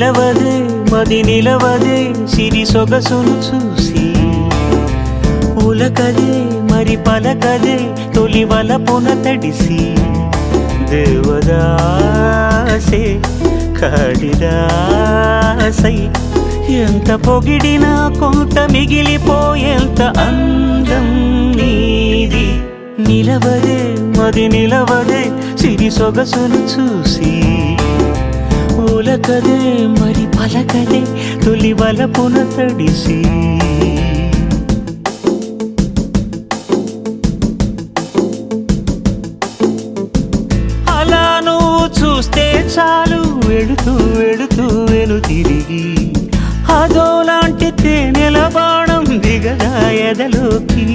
నిలవదే మది నిలవదే సిరి సొగసును చూసి ఉలకదే మరి పలకదే తొలి వలపున తడిసి దేవదాసే కాళిదాసై ఎంత పొగిడినా కొంత మిగిలిపోయేంత అందం నీది నిలవదే మది నిలవదే సిరి సొగసును చూసి ఉలకదే మరి పలకదే తొలి వలపున తడిసి అలా నువ్వు చూస్తే చాలు వెళుతూ వెళుతూ వెను తిరిగి అదోలాంటి తేనెల బాణం దిగదా ఎదలోకి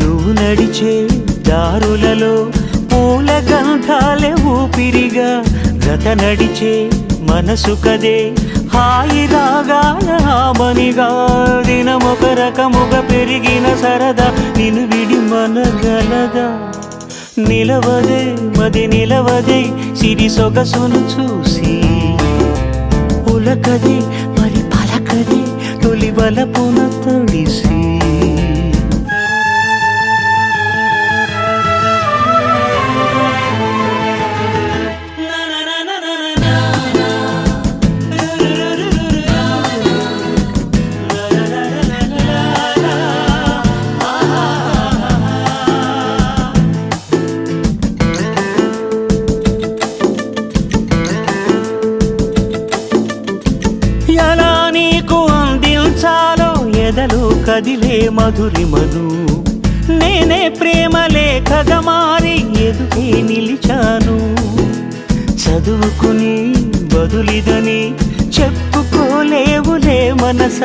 నువ్వు నడిచే దారులలో పూల గంధాలే ఊపిరిగా గత నడిచే మనసు కదే హాయి రాగాల ఆమనిగా దినమొక రకముగా పెరిగిన సరదా నిన్ను విడి మనగలదా నిలవదే మది నిలవదే సిరి సొగసును చూసి ఉలకదే మరి పలకదే తొలి వలపున తడిసి ఎలా నీకు అందించాలో ఎదలో కదిలే మధురిమను నేనే ప్రేమ లేఖగా మారి ఎదుటే నిలిచాను చదువుకుని బదులిదని చెప్పుకోలేవులే మనస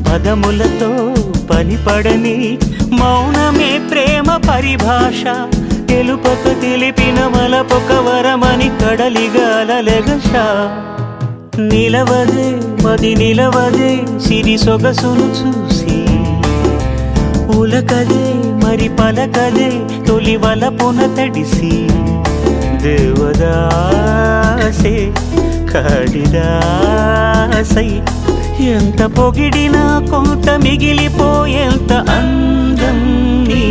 పదములతో పనిపడని మౌనమే ప్రేమ పరిభాష తెలుపక తెలిపిన వలపొక వరమని కడలిగాలెగష నిలవదే మది నిలవదే సిరి సొగసును చూసి ఉలకదే మరి పలకదే తొలి వలపున తడిసి దేవదాసే కాళిదాసై ఎంత పొగిడినా కొంత మిగిలిపోయేంత అందం నీ